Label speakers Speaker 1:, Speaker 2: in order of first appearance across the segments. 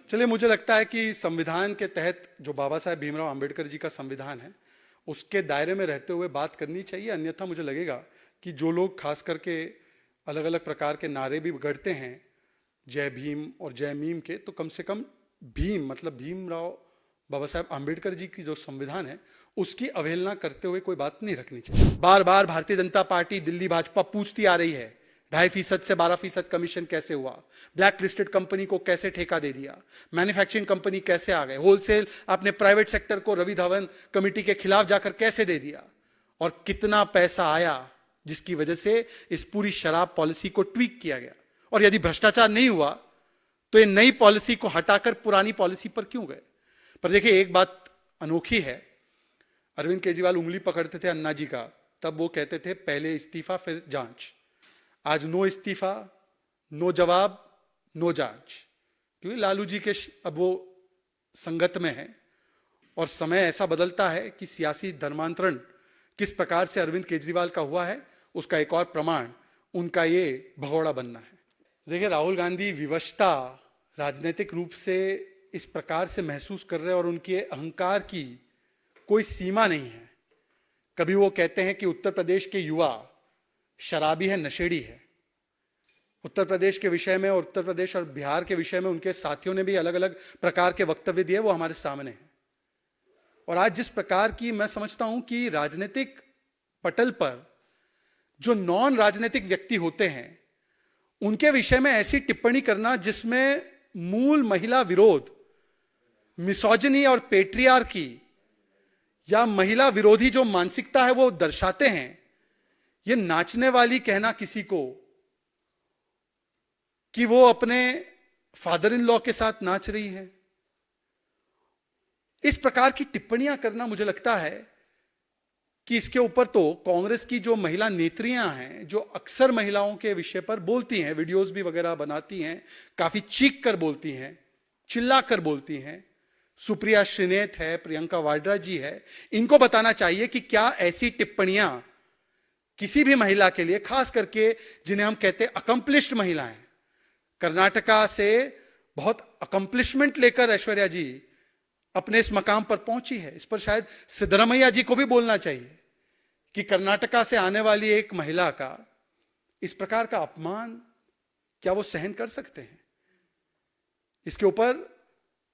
Speaker 1: चलिए, मुझे लगता है कि संविधान के तहत जो बाबा साहेब भीमराव अंबेडकर जी का संविधान है उसके दायरे में रहते हुए बात करनी चाहिए। अन्यथा मुझे लगेगा कि जो लोग खास करके अलग अलग प्रकार के नारे भी गढ़ते हैं जय भीम और जय मीम के, तो कम से कम भीम मतलब भीमराव बाबा साहेब अंबेडकर जी की जो संविधान है उसकी अवहेलना करते हुए कोई बात नहीं रखनी चाहिए। बार बार भारतीय जनता पार्टी दिल्ली भाजपा पूछती आ रही है 2.5% से 12% कमीशन कैसे हुआ, ब्लैक लिस्टेड कंपनी को कैसे ठेका दे दिया, मैन्युफैक्चरिंग कंपनी कैसे आ गए, होलसेल आपने प्राइवेट सेक्टर को रवि धवन कमेटी के खिलाफ जाकर कैसे दे दिया, और कितना पैसा आया जिसकी वजह से इस पूरी शराब पॉलिसी को ट्वीक किया गया। और यदि भ्रष्टाचार नहीं हुआ तो ये नई पॉलिसी को हटाकर पुरानी पॉलिसी पर क्यों गए। पर देखिए, एक बात अनोखी है, अरविंद केजरीवाल उंगली पकड़ते थे अन्ना जी का, तब वो कहते थे पहले इस्तीफा फिर जांच। आज नो इस्तीफा, नो जवाब, नो जांच, क्योंकि लालू जी के अब वो संगत में है और समय ऐसा बदलता है कि सियासी धर्मांतरण किस प्रकार से अरविंद केजरीवाल का हुआ है उसका एक और प्रमाण उनका ये भगोड़ा बनना है। देखिए, राहुल गांधी विवशता राजनीतिक रूप से इस प्रकार से महसूस कर रहे हैं और उनके अहंकार की कोई सीमा नहीं है। कभी वो कहते हैं कि उत्तर प्रदेश के युवा शराबी है, नशेड़ी है। उत्तर प्रदेश के विषय में और उत्तर प्रदेश और बिहार के विषय में उनके साथियों ने भी अलग अलग प्रकार के वक्तव्य दिए, वो हमारे सामने हैं। और आज जिस प्रकार की मैं समझता हूं कि राजनीतिक पटल पर जो नॉन राजनीतिक व्यक्ति होते हैं उनके विषय में ऐसी टिप्पणी करना जिसमें मूल महिला विरोध, मिसोजिनी और पेट्रियार्की या महिला विरोधी जो मानसिकता है वो दर्शाते हैं, ये नाचने वाली कहना किसी को कि वो अपने फादर इन लॉ के साथ नाच रही है, इस प्रकार की टिप्पणियां करना मुझे लगता है कि इसके ऊपर तो कांग्रेस की जो महिला नेत्रियां हैं जो अक्सर महिलाओं के विषय पर बोलती हैं, वीडियोस भी वगैरह बनाती हैं, काफी चीख कर बोलती हैं, चिल्ला कर बोलती हैं, सुप्रिया श्रीनेत है, प्रियंका वाड्रा जी है, इनको बताना चाहिए कि क्या ऐसी टिप्पणियां किसी भी महिला के लिए, खास करके जिन्हें हम कहते हैं अकम्प्लिश्ड महिलाएं, कर्नाटका से बहुत अकम्प्लिशमेंट लेकर ऐश्वर्या जी अपने इस मकाम पर पहुंची है, इस पर शायद सिद्धरामैया जी को भी बोलना चाहिए कि कर्नाटका से आने वाली एक महिला का इस प्रकार का अपमान क्या वो सहन कर सकते हैं। इसके ऊपर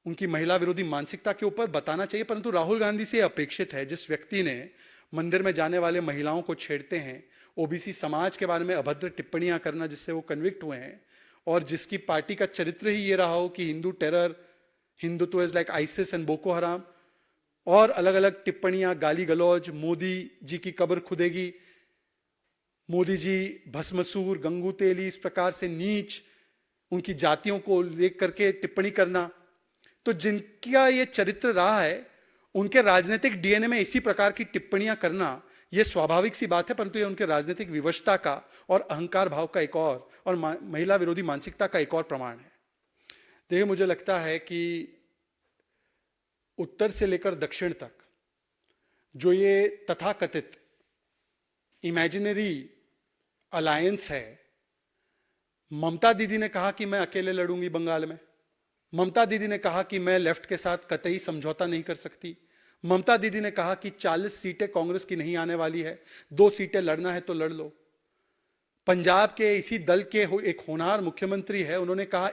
Speaker 1: उनकी महिला विरोधी मानसिकता के ऊपर बताना चाहिए। परंतु राहुल गांधी से अपेक्षित है, जिस व्यक्ति ने मंदिर में जाने वाले महिलाओं को छेड़ते हैं, ओबीसी समाज के बारे में अभद्र टिप्पणियां करना जिससे वो कन्विक्ट हुए हैं, और जिसकी पार्टी का चरित्र ही ये रहा हो कि Hindu terror, Hindutva is like ISIS and Boko हराम, और अलग अलग टिप्पणियां, गाली गलौज, मोदी जी की कब्र खुदेगी, मोदी जी भस्मसूर, गंगू तेली, इस प्रकार से नीच उनकी जातियों को लेकर करके टिप्पणी करना, तो जिनका ये चरित्र रहा है उनके राजनीतिक डीएनए में इसी प्रकार की टिप्पणियां करना यह स्वाभाविक सी बात है। परंतु ये उनके राजनीतिक विवशता का और अहंकार भाव का एक और महिला विरोधी मानसिकता का एक और प्रमाण है। देखिए, मुझे लगता है कि उत्तर से लेकर दक्षिण तक जो ये तथाकथित इमेजिनरी अलायंस है, ममता दीदी ने कहा कि मैं अकेले लड़ूंगी बंगाल में, ममता दीदी ने कहा कि मैं लेफ्ट के साथ कतई समझौता नहीं कर सकती, ममता दीदी ने कहा कि 40 सीटें कांग्रेस की नहीं आने वाली है, 2 सीटें लड़ना है तो लड़ लो। पंजाब के इसी दल के एक होनहार मुख्यमंत्री है, उन्होंने कहा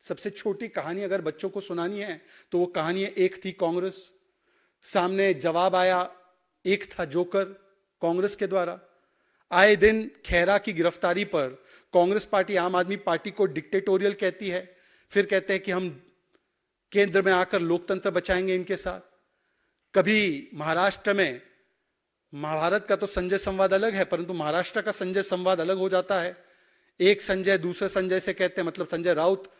Speaker 1: सबसे छोटी कहानी अगर बच्चों को सुनानी है तो वो कहानी है एक थी कांग्रेस। सामने जवाब आया, एक था जोकर कांग्रेस के द्वारा। आए दिन खेरा की गिरफ्तारी पर कांग्रेस पार्टी आम आदमी पार्टी को डिक्टेटोरियल कहती है, फिर कहते हैं कि हम केंद्र में आकर लोकतंत्र बचाएंगे इनके साथ। कभी महाराष्ट्र में, महाभारत का तो संजय संवाद अलग है, परंतु महाराष्ट्र का संजय संवाद अलग हो जाता है। एक संजय दूसरे संजय से कहते हैं, मतलब संजय राउत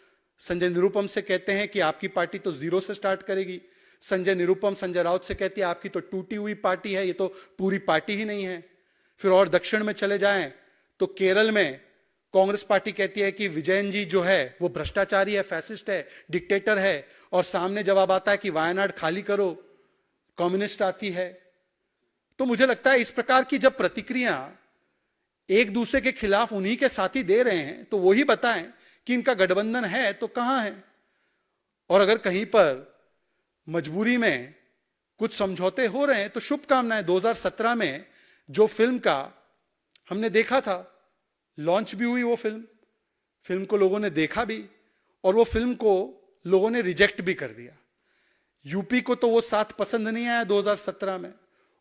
Speaker 1: संजय निरुपम से कहते हैं कि आपकी पार्टी तो 0 से स्टार्ट करेगी। संजय निरुपम संजय राउत से कहती है आपकी तो टूटी हुई पार्टी है, ये तो पूरी पार्टी ही नहीं है। फिर और दक्षिण में चले जाएं तो केरल में कांग्रेस पार्टी कहती है कि विजयन जी जो है वो भ्रष्टाचारी है, फैसिस्ट है, डिक्टेटर है, और सामने जवाब आता है कि वायनाड खाली करो, कम्युनिस्ट आती है। तो मुझे लगता है इस प्रकार की जब प्रतिक्रिया एक दूसरे के खिलाफ उन्हीं के साथी दे रहे हैं तो वही बताएं कि इनका गठबंधन है तो कहां है। और अगर कहीं पर मजबूरी में कुछ समझौते हो रहे हैं तो शुभकामनाएं। 2017 में जो फिल्म का हमने देखा था, लॉन्च भी हुई वो फिल्म को लोगों ने देखा भी, और वो फिल्म को लोगों ने रिजेक्ट भी कर दिया। यूपी को तो वो साथ पसंद नहीं आया 2017 में,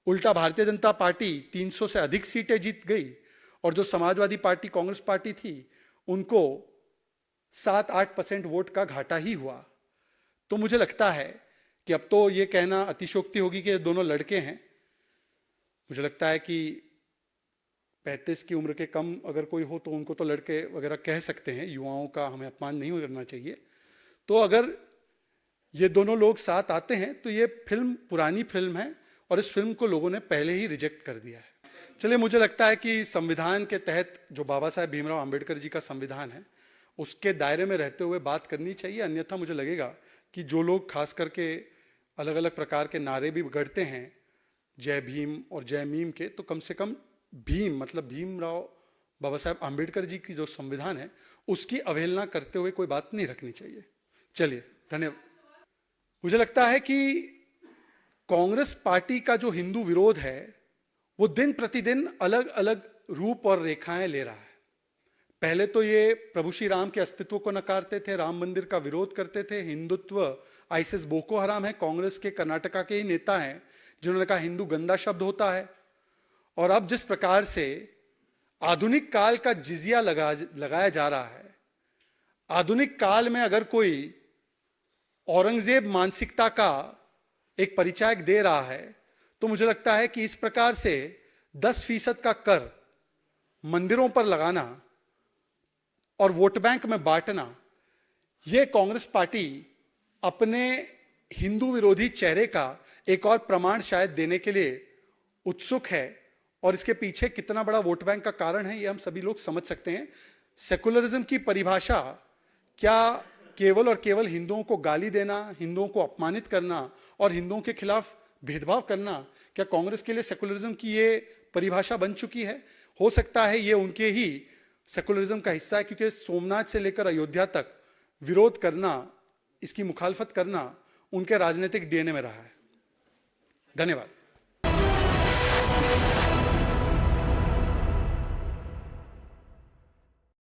Speaker 1: उल्टा भारतीय जनता पार्टी 300 से अधिक सीटें जीत गई, और जो समाजवादी पार्टी कांग्रेस पार्टी थी उनको 7-8% वोट का घाटा ही हुआ। तो मुझे लगता है कि अब तो ये कहना अतिशयोक्ति होगी कि दोनों लड़के हैं। मुझे लगता है कि 35 की उम्र के कम अगर कोई हो तो उनको तो लड़के वगैरह कह सकते हैं, युवाओं का हमें अपमान नहीं करना चाहिए। तो अगर ये दोनों लोग साथ आते हैं तो ये फिल्म पुरानी फिल्म है और इस फिल्म को लोगों ने पहले ही रिजेक्ट कर दिया है। चलिए, मुझे लगता है कि संविधान के तहत जो बाबा साहेब भीमराव अंबेडकर जी का संविधान है उसके दायरे में रहते हुए बात करनी चाहिए, अन्यथा मुझे लगेगा कि जो लोग खास करके अलग अलग प्रकार के नारे भी गढ़ते हैं जय भीम और जय मीम के, तो कम से कम भीम मतलब भीमराव बाबा साहेब अंबेडकर जी की जो संविधान है उसकी अवहेलना करते हुए कोई बात नहीं रखनी चाहिए। चलिए, धन्यवाद। मुझे लगता है कि कांग्रेस पार्टी का जो हिंदू विरोध है वो दिन प्रतिदिन अलग अलग रूप और रेखाएं ले रहा है। पहले तो ये प्रभु श्री राम के अस्तित्व को नकारते थे, राम मंदिर का विरोध करते थे, हिंदुत्व आईएसआईएस बोको हराम है, कांग्रेस के कर्नाटका के ही नेता हैं जिन्होंने कहा हिंदू गंदा शब्द होता है। और अब जिस प्रकार से आधुनिक काल का जिजिया लगाया जा रहा है, आधुनिक काल में अगर कोई औरंगजेब मानसिकता का एक परिचायक दे रहा है तो मुझे लगता है कि इस प्रकार से 10% का कर मंदिरों पर लगाना और वोट बैंक में बांटना, यह कांग्रेस पार्टी अपने हिंदू विरोधी चेहरे का एक और प्रमाण शायद देने के लिए उत्सुक है। और इसके पीछे कितना बड़ा वोट बैंक का कारण है ये हम सभी लोग समझ सकते हैं। सेकुलरिज्म की परिभाषा क्या केवल और केवल हिंदुओं को गाली देना, हिंदुओं को अपमानित करना और हिंदुओं के खिलाफ भेदभाव करना, क्या कांग्रेस के लिए सेकुलरिज्म की ये परिभाषा बन चुकी है? हो सकता है ये उनके ही सेकुलरिज्म का हिस्सा है, क्योंकि सोमनाथ से लेकर अयोध्या तक विरोध करना, इसकी मुखालफत करना उनके राजनीतिक डीएनए में रहा है। धन्यवाद।